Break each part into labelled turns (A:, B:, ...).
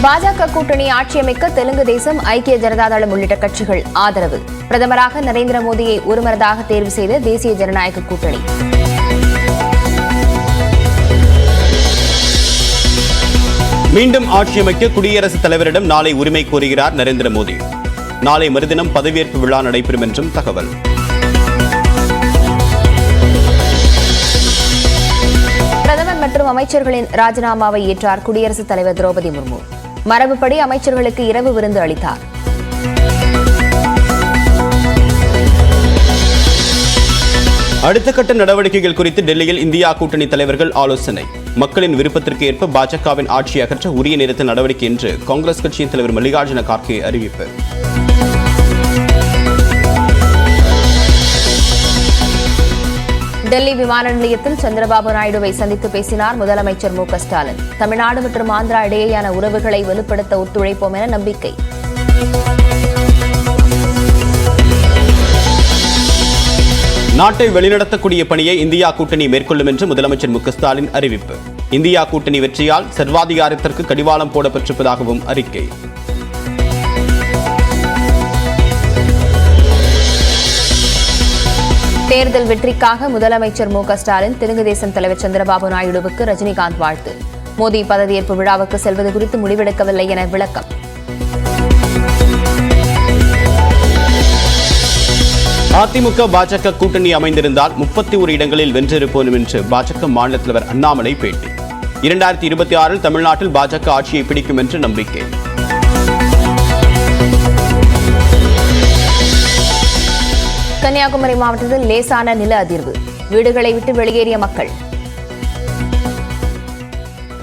A: பாஜக கூட்டணி ஆட்சியமைக்க தெலுங்கு தேசம், ஐக்கிய ஜனதா தளம் உள்ளிட்ட கட்சிகள் ஆதரவு. பிரதமராக நரேந்திர மோடியை ஒருமனதாக தேர்வு செய்த தேசிய ஜனநாயக கூட்டணி.
B: மீண்டும் ஆட்சியமைக்க குடியரசுத் தலைவரிடம் நாளை உரிமை கோருகிறார் நரேந்திர மோடி. நாளை மறுதினம் பதவியேற்பு விழா நடைபெறும் என்றும் தகவல்.
A: பிரதமர் மற்றும் அமைச்சர்களின் ராஜினாமாவை ஏற்றார் குடியரசுத் தலைவர் திரௌபதி முர்மு. மரபுப்படி அமைச்சர்களுக்கு இரவு விருந்து அளித்தார்.
B: அடுத்த கட்ட நடவடிக்கைகள் குறித்து டெல்லியில் இந்தியா கூட்டணி தலைவர்கள் ஆலோசனை. மக்களின் விருப்பத்திற்கு ஏற்ப பாஜகவின் ஆட்சியை அகற்ற உரிய நேரத்தில் நடவடிக்கை என்று காங்கிரஸ் கட்சியின் தலைவர் மல்லிகார்ஜுன கார்கே அறிவிப்பு.
A: டெல்லி விமான நிலையத்தில் சந்திரபாபு நாயுடுவை சந்தித்து பேசினார் முதலமைச்சர் மு.க.ஸ்டாலின். தமிழ்நாடு மற்றும் ஆந்திரா இடையேயான உறவுகளை வலுப்படுத்த ஒத்துழைப்போம் என நம்பிக்கை.
B: நாட்டை வழிநடத்தக்கூடிய பணியை இந்தியா கூட்டணி மேற்கொள்ளும் என்று முதலமைச்சர் மு.க.ஸ்டாலின் அறிவிப்பு. இந்தியா கூட்டணி வெற்றியால் சர்வாதிகாரத்திற்கு கடிவாளம் போடப்பட்டிருப்பதாகவும் அறிக்கை.
A: தேர்தல் வெற்றிக்காக முதலமைச்சர் மு.க.ஸ்டாலின் தெலுங்கு தேசம் தலைவர் சந்திரபாபு நாயுடுவுக்கு ரஜினிகாந்த் வாழ்த்து. மோடி பதவியேற்பு விழாவுக்கு செல்வது குறித்து முடிவெடுக்கவில்லை என விளக்கம்.
B: அதிமுக பாஜக கூட்டணி அமைந்திருந்தால் 31 இடங்களில் வென்றிருப்போம் என்று பாஜக மாநில தலைவர் அண்ணாமலை பேட்டி. 2026 தமிழ்நாட்டில் பாஜக ஆட்சியை பிடிக்கும் என்று நம்பிக்கை.
A: கன்னியாகுமரி மாவட்டத்தில் லேசான நில அதிர்வு, வீடுகளை விட்டு வெளியேறிய மக்கள்.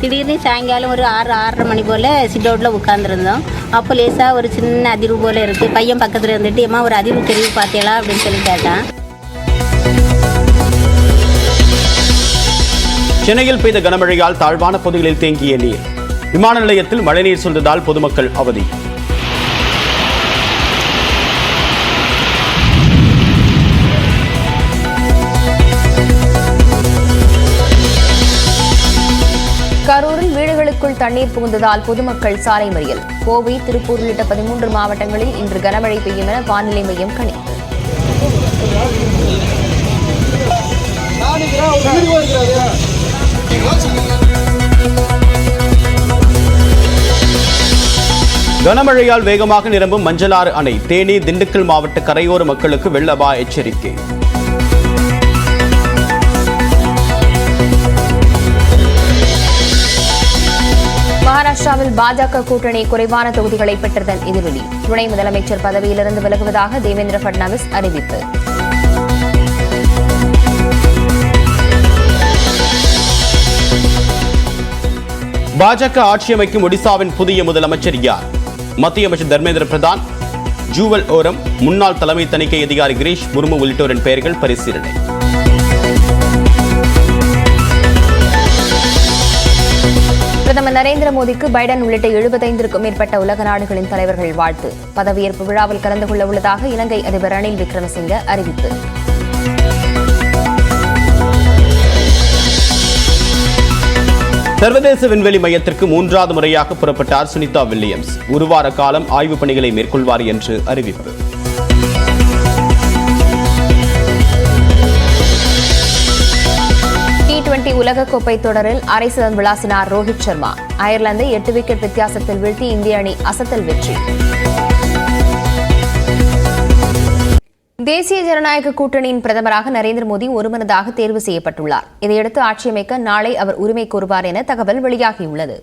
C: திடீர்னு சாயங்காலம் ஒரு 6-6:30 மணி போல் சிட் அவுட்டில் உட்காந்துருந்தோம். அப்போ லேசாக ஒரு சின்ன அதிர்வு போல் இருக்குது. பையன் பக்கத்தில் இருந்துட்டு ஏமா ஒரு அதிர்வு தெரிவு பார்த்தீங்களா அப்படின்னு சொல்லி கேட்டான்.
B: சென்னையில் பெய்த கனமழையால் தாழ்வான பகுதிகளில் தேங்கிய நீர். விமான நிலையத்தில் மழைநீர் சூழ்ந்ததால் பொதுமக்கள் அவதி.
A: கரூரில் வீடுகளுக்குள் தண்ணீர் புகுந்ததால் பொதுமக்கள் சாலை மறியல். கோவை, திருப்பூர் உள்ளிட்ட 13 மாவட்டங்களில் இன்று கனமழை பெய்யும் என வானிலை மையம் கணிப்பு.
B: கனமழையால் வேகமாக நிரம்பும் மஞ்சளாறு அணை. தேனி, திண்டுக்கல் மாவட்ட கரையோர மக்களுக்கு வெள்ள அபாய எச்சரிக்கை.
A: மகாராஷ்டிராவில் பாஜக கூட்டணி குறைவான தொகுதிகளை பெற்றதன் எதிரொலி. துணை முதலமைச்சர் பதவியிலிருந்து விலகுவதாக தேவேந்திர பட்னாவிஸ் அறிவிப்பு.
B: பாஜக ஆட்சி அமைக்கும் ஒடிசாவின் புதிய முதலமைச்சர் யார்? மத்திய அமைச்சர் தர்மேந்திர பிரதான், ஜூவல் ஓரம், முன்னாள் தலைமை தணிக்கை அதிகாரி கிரீஷ் முர்மு உள்ளிட்டோரின் பெயர்கள் பரிசீலனை.
A: பிரதமர் நரேந்திர மோடிக்கு பைடன் உள்ளிட்ட 75க்கும் மேற்பட்ட உலக நாடுகளின் தலைவர்கள் வாழ்த்து. பதவியேற்பு விழாவில் கலந்து கொள்ள உள்ளதாக இலங்கை அதிபர் ரணில் விக்ரமசிங்கே அறிவிப்பு.
B: சர்வதேச விண்வெளி மையத்திற்கு 3வது முறையாக புறப்பட்டார் சுனிதா வில்லியம்ஸ். ஒரு வார காலம் ஆய்வுப் பணிகளை மேற்கொள்வார் என்று அறிவிப்பு.
A: T20 உலகக்கோப்பை தொடரில் அரை சதம் விளாசினார் ரோஹித் சர்மா. அயர்லாந்தை 8 விக்கெட் வித்தியாசத்தில் வீழ்த்தி இந்திய அணி அசத்தல் வெற்றி. தேசிய ஜனநாயக கூட்டணியின் பிரதமராக நரேந்திர மோடி ஒருமனதாக தேர்வு செய்யப்பட்டுள்ளார். இதையடுத்து ஆட்சியமைக்க நாளை அவர் உரிமை கோருவார் என தகவல் வெளியாகியுள்ளது.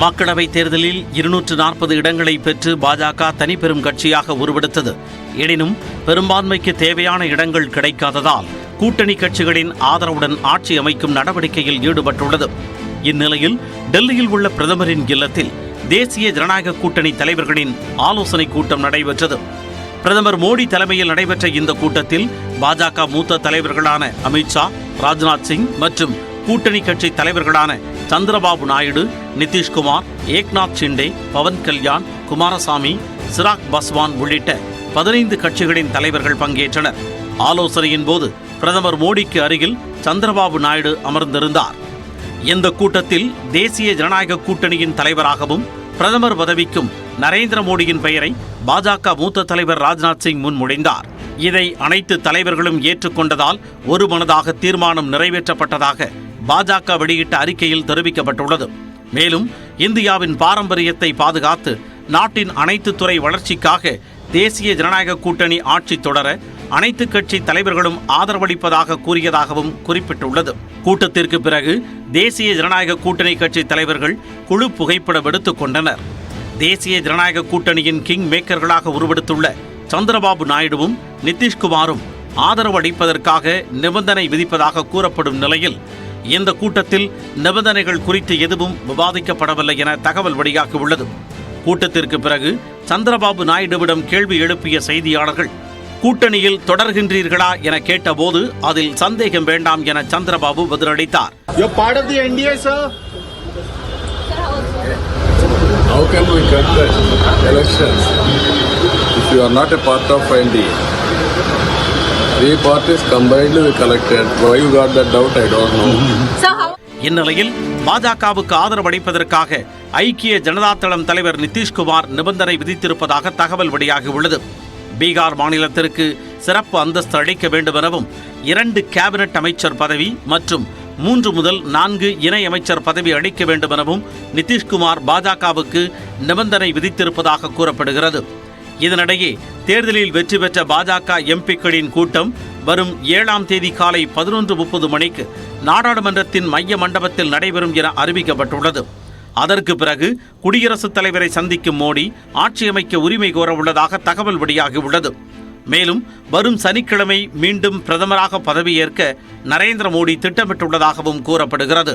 D: மக்களவைத் தேர்தலில் 240 இடங்களை பெற்று பாஜக தனிப்பெரும் கட்சியாக உருவெடுத்தது. எனினும் பெரும்பான்மைக்கு தேவையான இடங்கள் கிடைக்காததால் கூட்டணி கட்சிகளின் ஆதரவுடன் ஆட்சி அமைக்கும் நடவடிக்கையில் ஈடுபட்டுள்ளது. இந்நிலையில் டெல்லியில் உள்ள பிரதமரின் இல்லத்தில் தேசிய ஜனநாயக கூட்டணி தலைவர்களின் ஆலோசனைக் கூட்டம் நடைபெற்றது. பிரதமர் மோடி தலைமையில் நடைபெற்ற இந்த கூட்டத்தில் பாஜக மூத்த தலைவர்களான அமித்ஷா, ராஜ்நாத் சிங் மற்றும் கூட்டணி கட்சி தலைவர்களான சந்திரபாபு நாயுடு, நிதிஷ்குமார், ஏக்நாத் ஷிண்டே, பவன் கல்யாண், குமாரசாமி, சிராக் பாஸ்வான் உள்ளிட்ட 15 கட்சிகளின் தலைவர்கள் பங்கேற்றனர். ஆலோசனையின் போது பிரதமர் மோடிக்கு அருகில் சந்திரபாபு நாயுடு அமர்ந்திருந்தார். இந்த கூட்டத்தில் தேசிய ஜனநாயக கூட்டணியின் தலைவராகவும் பிரதமர் பதவிக்கும் நரேந்திர மோடியின் பெயரை பாஜக மூத்த தலைவர் ராஜ்நாத் சிங் முன்மொழிந்தார். இதை அனைத்து தலைவர்களும் ஏற்றுக்கொண்டதால் ஒருமனதாக தீர்மானம் நிறைவேற்றப்பட்டதாக பாஜக வெளியிட்ட அறிக்கையில் தெரிவிக்கப்பட்டுள்ளது. மேலும் இந்தியாவின் பாரம்பரியத்தை பாதுகாத்து நாட்டின் அனைத்து துறை வளர்ச்சிக்காக தேசிய ஜனநாயக கூட்டணி ஆட்சி தொடர அனைத்து கட்சி தலைவர்களும் ஆதரவளிப்பதாக கூறியதாகவும் குறிப்பிட்டுள்ளது. கூட்டத்திற்கு பிறகு தேசிய ஜனநாயக கூட்டணி கட்சி தலைவர்கள் குழு புகைப்படம் எடுத்துக் கொண்டனர். தேசிய ஜனநாயக கூட்டணியின் கிங் மேக்கர்களாக உருவெடுத்துள்ள சந்திரபாபு நாயுடுவும் நிதிஷ்குமாரும் ஆதரவு அளிப்பதற்காக நிபந்தனை விதிப்பதாக கூறப்படும் நிலையில் இந்த கூட்டத்தில் நிபந்தனைகள் குறித்து எதுவும் விவாதிக்கப்படவில்லை என தகவல் வெளியாகியுள்ளது. கூட்டத்திற்கு பிறகு சந்திரபாபு நாயுடுவிடம் கேள்வி எழுப்பிய செய்தியாளர்கள் கூட்டணியில் தொடர்கின்றீர்களா என கேட்டபோது அதில் சந்தேகம் வேண்டாம் என சந்திரபாபு பதிலளித்தார்.
E: How can we conduct elections if you are not a part of NDA? 3 parties combined we collected. Why you got that doubt? I don't know.
D: இந்நிலையில் பாஜகவுக்கு ஆதரவு அளிப்பதற்காக ஐக்கிய ஜனதா தளம் தலைவர் நிதிஷ்குமார் நிபந்தனை விதித்திருப்பதாக தகவல் வெளியாகியுள்ளது. பீகார் மாநிலத்திற்கு சிறப்பு அந்தஸ்து அளிக்க வேண்டும் எனவும் 2 கேபினட் அமைச்சர் பதவி மற்றும் 3 முதல் 4 இணை அமைச்சர் பதவி அளிக்க வேண்டும் எனவும் நிதிஷ்குமார் பாஜகவுக்கு நிபந்தனை விதித்திருப்பதாக கூறப்படுகிறது. இதனிடையே தேர்தலில் வெற்றி பெற்ற பாஜக எம்பிக்களின் கூட்டம் வரும் 7ஆம் தேதி காலை 11:30 மணிக்கு நாடாளுமன்றத்தின் மைய மண்டபத்தில் நடைபெறும் என அறிவிக்கப்பட்டுள்ளது. அதற்கு பிறகு குடியரசுத் தலைவரை சந்திக்கும் மோடி ஆட்சி அமைக்க உரிமை கோர உள்ளதாக தகவல் வெளியாகியுள்ளது. மேலும் வரும் சனிக்கிழமை மீண்டும் பிரதமராக பதவியேற்க நரேந்திர மோடி திட்டமிட்டுள்ளதாகவும் கூறப்படுகிறது.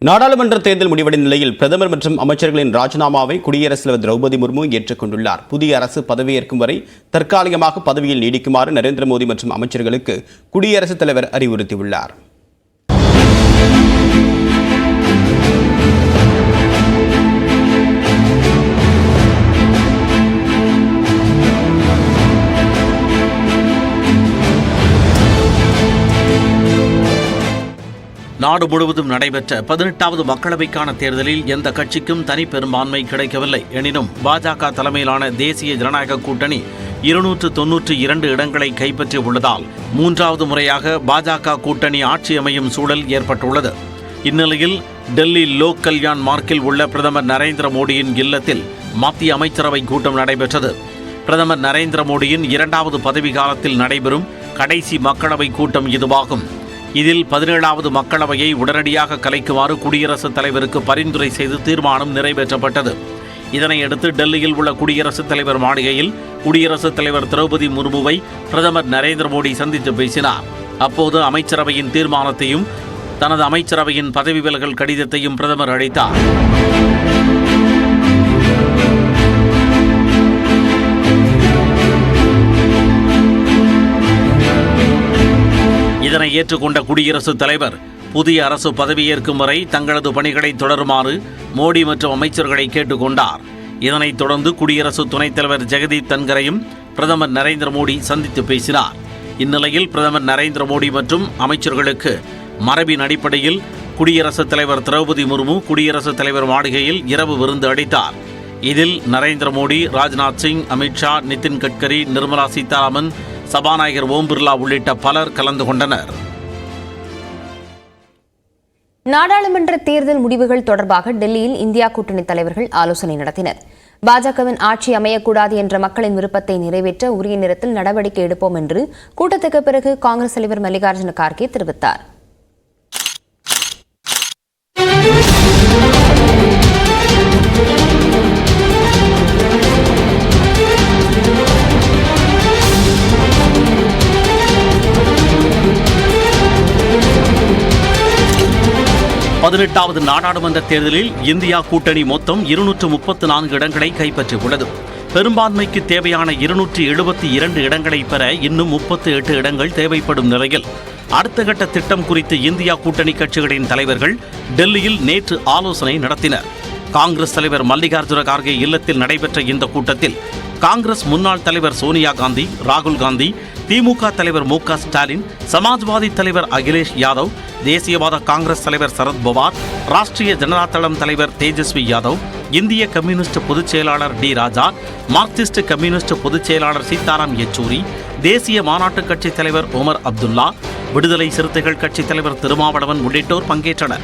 B: நாடாளுமன்ற தேர்தல் முடிவடைந்த நிலையில் பிரதமர் மற்றும் அமைச்சர்களின் ராஜினாமாவை குடியரசுத் தலைவர் திரௌபதி முர்மு ஏற்றுக்கொண்டுள்ளார். புதிய அரசு பதவியேற்கும் வரை தற்காலிகமாக பதவியில் நீடிக்குமாறு நரேந்திர மோடி மற்றும் அமைச்சர்களுக்கு குடியரசுத் தலைவர் அறிவுறுத்தியுள்ளார்.
D: நாடு முழுவதும் நடைபெற்ற 18வது மக்களவைக்கான தேர்தலில் எந்த கட்சிக்கும் தனி பெரும்பான்மை கிடைக்கவில்லை. எனினும் பாஜக தலைமையிலான தேசிய ஜனநாயக கூட்டணி 292 இடங்களை கைப்பற்றி உள்ளதால் 3வது முறையாக பாஜக கூட்டணி ஆட்சி அமையும் சூழல் ஏற்பட்டுள்ளது. இந்நிலையில் டெல்லி லோக் கல்யாண் மார்க்கில் உள்ள பிரதமர் நரேந்திர மோடியின் இல்லத்தில் மத்திய அமைச்சரவை கூட்டம் நடைபெற்றது. பிரதமர் நரேந்திர மோடியின் 2வது பதவி காலத்தில் நடைபெறும் கடைசி மக்களவை கூட்டம் இதுவாகும். இதில் 17வது மக்களவையை உடனடியாக கலைக்குமாறு குடியரசுத் தலைவருக்கு பரிந்துரை செய்து தீர்மானம் நிறைவேற்றப்பட்டது. இதனையடுத்து டெல்லியில் உள்ள குடியரசுத் தலைவர் மாளிகையில் குடியரசுத் தலைவர் திரௌபதி முர்முவை பிரதமர் நரேந்திர மோடி சந்தித்து பேசினார். அப்போது அமைச்சரவையின் தீர்மானத்தையும் தனது அமைச்சரவையின் பதவி விலகல் கடிதத்தையும் பிரதமர் அளித்தார். இதனை ஏற்றுக்கொண்ட குடியரசுத் தலைவர் புதிய அரசு பதவியேற்கும் வரை தங்களது பணிகளை தொடருமாறு மோடி மற்றும் அமைச்சர்களை கேட்டுக்கொண்டார். இதனைத் தொடர்ந்து குடியரசு துணைத் தலைவர் ஜெகதீப் தன்கரையும் பிரதமர் நரேந்திர மோடி சந்தித்து பேசினார். இந்நிலையில் பிரதமர் நரேந்திர மோடி மற்றும் அமைச்சர்களுக்கு மரபின் அடிப்படையில் குடியரசுத் தலைவர் திரௌபதி முர்மு குடியரசுத் தலைவர் மாளிகையில் இரவு விருந்து அளித்தார். இதில் நரேந்திர மோடி, ராஜ்நாத் சிங், அமித்ஷா, நிதின் கட்கரி, நிர்மலா சீதாராமன், சபாநாயகர் ஓம் பிர்லா உள்ளிட்ட பலர் கலந்து கொண்டனர்.
A: நாடாளுமன்ற தேர்தல் முடிவுகள் தொடர்பாக டெல்லியில் இந்தியா கூட்டணி தலைவர்கள் ஆலோசனை நடத்தினர். பாஜகவின் ஆட்சி அமையக்கூடாது என்ற மக்களின் விருப்பத்தை நிறைவேற்ற உரிய நேரத்தில் நடவடிக்கை எடுப்போம் என்று கூட்டத்துக்கு பிறகு காங்கிரஸ் தலைவர் மல்லிகார்ஜுன கார்கே தெரிவித்தார்.
D: பதினெட்டாவது நாடாளுமன்ற தேர்தலில் இந்தியா கூட்டணி மொத்தம் 234 இடங்களை கைப்பற்றியுள்ளது. பெரும்பான்மைக்கு தேவையான 272 இடங்களை பெற இன்னும் 38 இடங்கள் தேவைப்படும் நிலையில் அடுத்த கட்ட திட்டம் குறித்து இந்தியா கூட்டணி கட்சிகளின் தலைவர்கள் டெல்லியில் நேற்று ஆலோசனை நடத்தினர். காங்கிரஸ் தலைவர் மல்லிகார்ஜுன கார்கே இல்லத்தில் நடைபெற்ற இந்த கூட்டத்தில் காங்கிரஸ் முன்னாள் தலைவர் சோனியா காந்தி, ராகுல் காந்தி, திமுக தலைவர் மு க ஸ்டாலின், சமாஜ்வாதி தலைவர் அகிலேஷ் யாதவ், தேசியவாத காங்கிரஸ் தலைவர் சரத் பவார், ராஷ்டிரிய ஜனதா தளம் தலைவர் தேஜஸ்வி யாதவ், இந்திய கம்யூனிஸ்ட் பொதுச் செயலாளர் டி ராஜா, மார்க்சிஸ்ட் கம்யூனிஸ்ட் பொதுச் செயலாளர் சீதாராம் யெச்சூரி, தேசிய மாநாட்டுக் கட்சி தலைவர் ஒமர் அப்துல்லா, விடுதலை சிறுத்தைகள் கட்சி தலைவர் திருமாவளவன் உள்ளிட்டோர் பங்கேற்றனர்.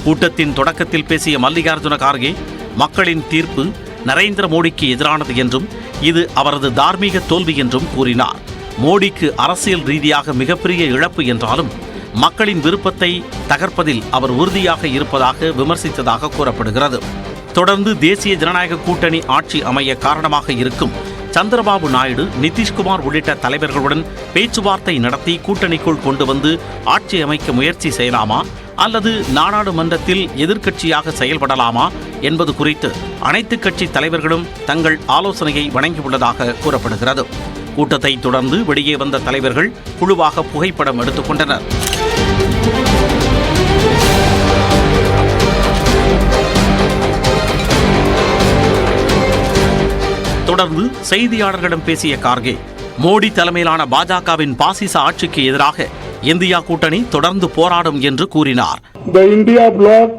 D: கூட்டத்தின் தொடக்கத்தில் பேசிய மல்லிகார்ஜுன கார்கே, மக்களின் தீர்ப்பு நரேந்திர மோடிக்கு எதிரானது என்றும் இது அவரது தார்மீக தோல்வி என்றும் கூறினார். மோடிக்கு அரசியல் ரீதியாக மிகப்பெரிய இழப்பு என்றாலும் மக்களின் விருப்பத்தை தகர்ப்பதில் அவர் உறுதியாக இருப்பதாக விமர்சித்ததாக கூறப்படுகிறது. தொடர்ந்து தேசிய ஜனநாயக கூட்டணி ஆட்சி அமைய காரணமாக இருக்கும் சந்திரபாபு நாயுடு, நிதிஷ்குமார் உள்ளிட்ட தலைவர்களுடன் பேச்சுவார்த்தை நடத்தி கூட்டணிக்குள் கொண்டு வந்து ஆட்சி அமைக்க முயற்சி செய்யலாமா அல்லது நாடாளுமன்றத்தில் எதிர்க்கட்சியாக செயல்படலாமா என்பது குறித்து அனைத்து கட்சி தலைவர்களும் தங்கள் ஆலோசனையை வழங்கியுள்ளதாக கூறப்படுகிறது. கூட்டத்தை தொடர்ந்து வெளியே வந்த தலைவர்கள் குழுவாக புகைப்படம் எடுத்துக் கொண்டனர். தொடர்ந்து செய்தியாளர்களிடம் பேசிய கார்கே, மோடி தலைமையிலான பாஜகவின் பாசிச ஆட்சிக்கு எதிராக இந்தியா கூட்டணி தொடர்ந்து போராடும் என்று கூறினார்.
F: The India bloc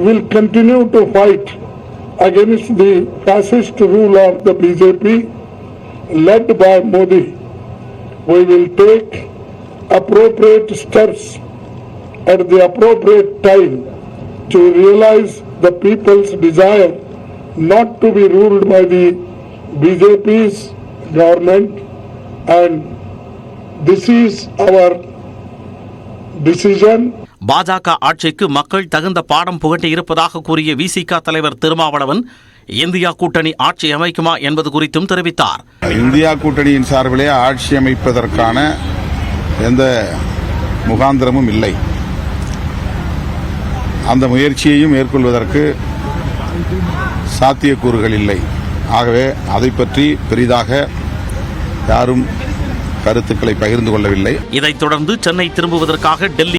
F: will continue to fight against the fascist rule of the BJP led by Modi. We will take appropriate steps at the appropriate time to realize the people's desire not to be ruled by the BJP's government, and this is our decision.
D: பாஜக ஆட்சிக்கு மக்கள் தகுந்த பாடம் புகட்டி இருப்பதாக கூறிய விசிக தலைவர் Thirumavalavan, India கூட்டணி ஆட்சி அமைக்குமா என்பது குறித்தும் தெரிவித்தார்.
G: இந்தியா கூட்டணியின் சார்பிலே ஆட்சி அமைப்பதற்கான எந்த முகாந்திரமும் இல்லை. அந்த முயற்சியையும் மேற்கொள்வதற்கு சாத்தியக்கூறுகள் இல்லை. ஆகவே அதை பற்றி பெரிதாக யாரும் கருத்துக்களை பகிர்ந்து கொள்ளவில்லை.
D: இதைத் தொடர்ந்து சென்னை திரும்புவதற்காக டெல்லி